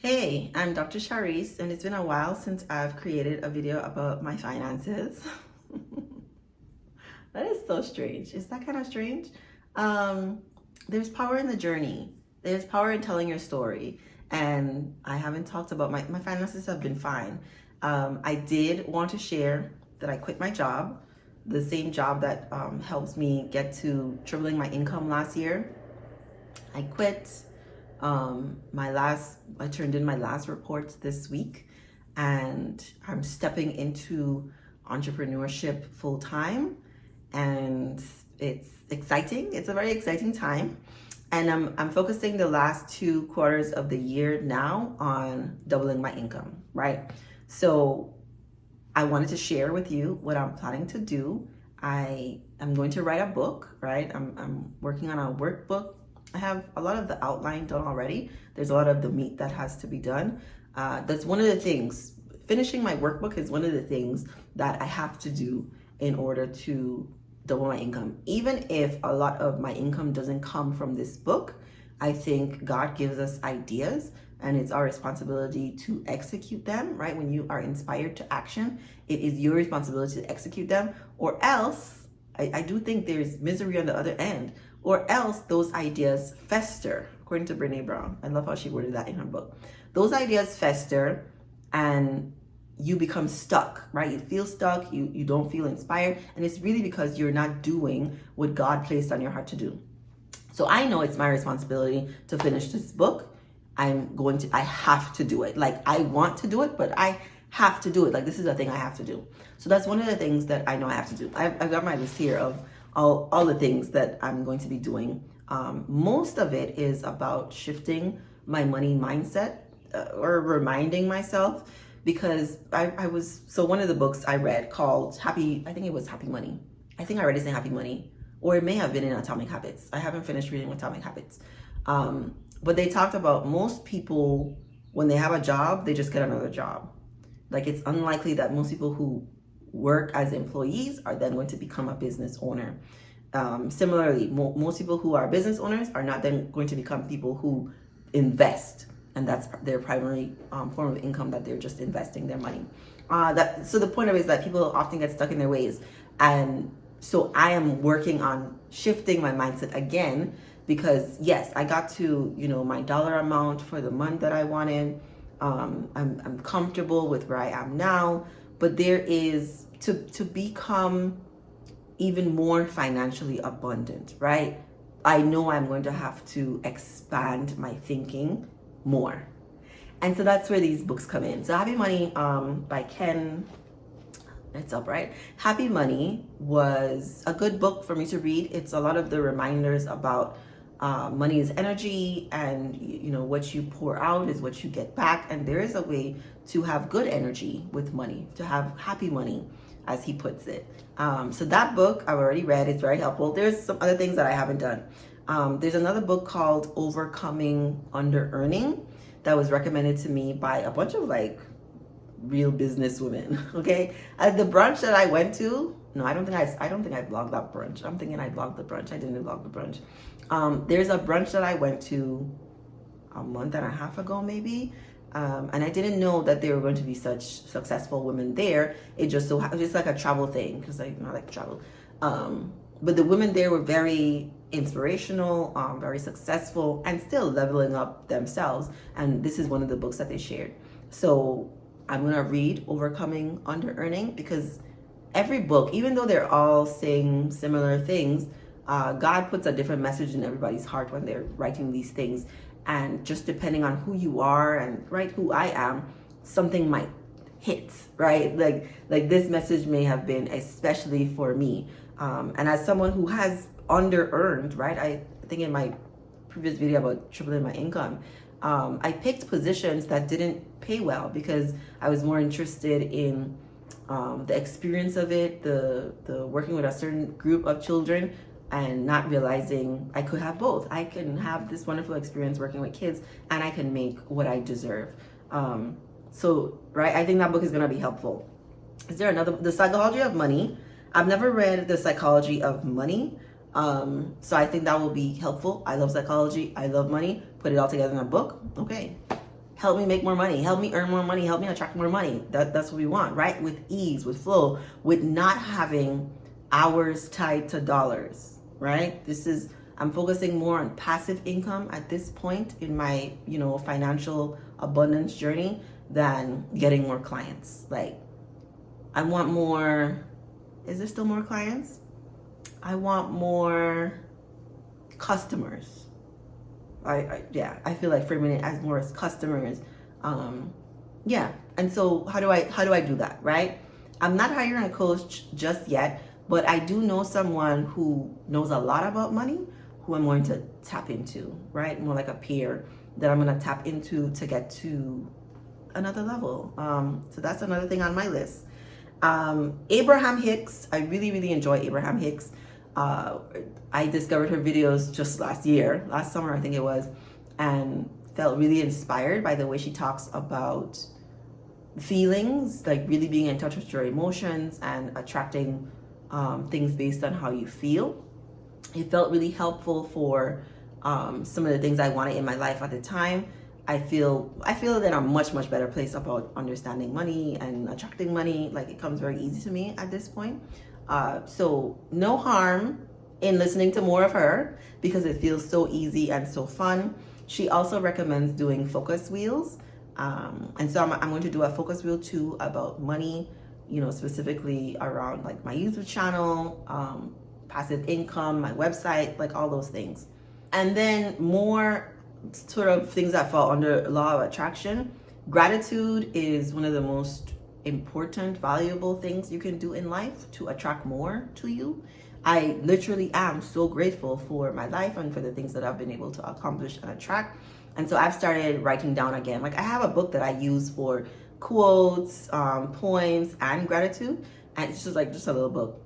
Hey, I'm Dr. Shareece, and it's been a while since I've created a video about my finances. That is so strange. Is that kind of strange? Um, there's power in the journey. There's power in telling your story. And I haven't talked about my finances have been fine. I did want to share that I quit my job, the same job that helps me get to tripling my income last year. I quit. I turned in my last reports this week, and I'm stepping into entrepreneurship full time, and it's exciting. It's a very exciting time, and I'm focusing the last 2 quarters of the year now on doubling my income, right? So I wanted to share with you what I'm planning to do. I am going to write a book, right? I'm working on a workbook. I have a lot of the outline done already. There's a lot of the meat that has to be done. That's one of the things. Finishing my workbook is one of the things that I have to do in order to double my income. Even if a lot of my income doesn't come from this book, I think God gives us ideas, and it's our responsibility to execute them, right? When you are inspired to action, it is your responsibility to execute them, or else, I do think there's misery on the other end, or else those ideas fester, according to Brene Brown. I love how she worded that in her book. Those ideas fester and you become stuck, right? You feel stuck, you don't feel inspired, and it's really because you're not doing what God placed on your heart to do. So I know it's my responsibility to finish this book. I have to do it. Like, I want to do it, but I have to do it. Like, this is a thing I have to do. So that's one of the things that I know I have to do. I've got my list here of all the things that I'm going to be doing. Most of it is about shifting my money mindset, or reminding myself, because so one of the books I read called I think it was Happy Money. I think I read it in Happy Money, or it may have been in Atomic Habits. I haven't finished reading Atomic Habits. But they talked about most people, when they have a job, they just get another job. Like, it's unlikely that most people who work as employees are then going to become a business owner. Similarly, most people who are business owners are not then going to become people who invest, and that's their primary form of income, that they're just investing their money. So the point of it is that people often get stuck in their ways, and so I am working on shifting my mindset again, because yes, I got to my dollar amount for the month that I wanted. I'm comfortable with where I am now, but there is to become even more financially abundant, right? I know I'm going to have to expand my thinking more. And so that's where these books come in. So Happy Money by Ken, it's up, right? Happy Money was a good book for me to read. It's a lot of the reminders about money is energy, and what you pour out is what you get back, and there is a way to have good energy with money, to have happy money, as he puts it. So that book I've already read. It's very helpful. There's some other things that I haven't done. There's another book called Overcoming Underearning that was recommended to me by a bunch of real business women. Okay, at the brunch that I went to, no, I don't think I blogged that brunch. I'm thinking I blogged the brunch. I didn't blog the brunch. There's a brunch that I went to a month and a half ago, maybe. And I didn't know that there were going to be such successful women there. It just it's like a travel thing, because I like to travel. But the women there were very inspirational, very successful, and still leveling up themselves. And this is one of the books that they shared. So I'm gonna read Overcoming Underearning, because every book, even though they're all saying similar things, God puts a different message in everybody's heart when they're writing these things. And just depending on who you are and who I am, something might hit, right? Like this message may have been especially for me. And as someone who has under-earned, right? I think in my previous video about tripling my income, I picked positions that didn't pay well because I was more interested in the experience of it, the working with a certain group of children, and not realizing I could have both. I can have this wonderful experience working with kids, and I can make what I deserve. So, right, I think that book is gonna be helpful. Is there another, The Psychology of Money? I've never read The Psychology of Money. So I think that will be helpful. I love psychology, I love money. Put it all together in a book. Okay. help me make more money, help me earn more money, help me attract more money. That's what we want, right? With ease, with flow, with not having hours tied to dollars, right? I'm focusing more on passive income at this point in my, financial abundance journey than getting more clients. Like, I want more. Is there still more clients? I want more customers. I feel like framing it as more as customers. And so how do I do that, right? I'm not hiring a coach just yet, but I do know someone who knows a lot about money who I'm going to tap into, right? More like a peer that I'm going to tap into to get to another level. So that's another thing on my list. Abraham Hicks, I really, really enjoy Abraham Hicks. I discovered her videos just last summer, I think it was, and felt really inspired by the way she talks about feelings, like really being in touch with your emotions and attracting things based on how you feel. It felt really helpful for some of the things I wanted in my life at the time. I feel that I'm much better place about understanding money and attracting money. Like, it comes very easy to me at this point. So no harm in listening to more of her because it feels so easy and so fun. She also recommends doing focus wheels. And so I'm going to do a focus wheel too about money, specifically around like my YouTube channel, passive income, my website, like all those things. And then more sort of things that fall under law of attraction. Gratitude is one of the most important, valuable things you can do in life to attract more to you. I literally am so grateful for my life and for the things that I've been able to accomplish and attract. And so I've started writing down again. Like, I have a book that I use for quotes, poems, and gratitude. And it's just a little book.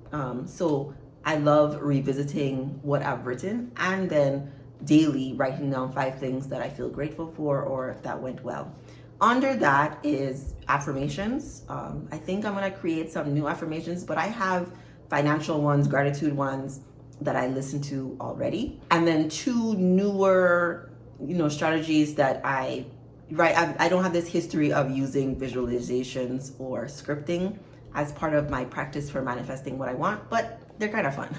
So I love revisiting what I've written and then daily writing down 5 things that I feel grateful for or if that went well. Under that is affirmations. I think I'm going to create some new affirmations, but I have financial ones, gratitude ones that I listen to already. And then 2 newer, strategies that I don't have this history of using visualizations or scripting as part of my practice for manifesting what I want, but they're kind of fun,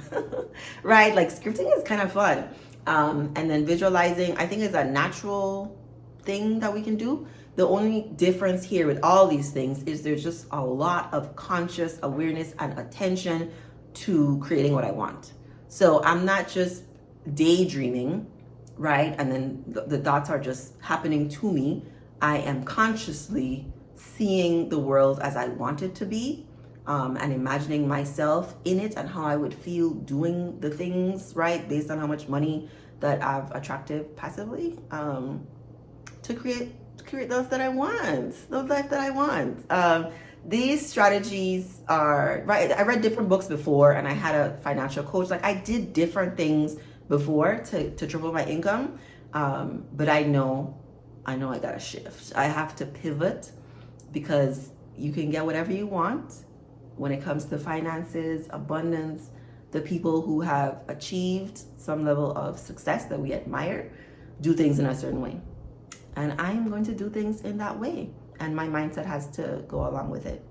right? Like, scripting is kind of fun. And then visualizing, I think, is a natural thing that we can do. The only difference here with all these things is there's just a lot of conscious awareness and attention to creating what I want. So I'm not just daydreaming, right? And then the thoughts are just happening to me. I am consciously seeing the world as I want it to be, and imagining myself in it and how I would feel doing the things, right? Based on how much money that I've attracted passively, to create the life that I want, these strategies are, right? I read different books before and I had a financial coach. Like, I did different things before to triple my income. But I know I gotta shift. I have to pivot because you can get whatever you want when it comes to finances, abundance. The people who have achieved some level of success that we admire do things in a certain way. And I am going to do things in that way. And my mindset has to go along with it.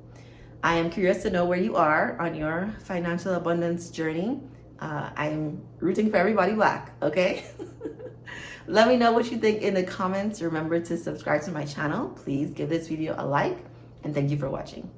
I am curious to know where you are on your financial abundance journey. I'm rooting for everybody Black, okay? Let me know what you think in the comments. Remember to subscribe to my channel. Please give this video a like. And thank you for watching.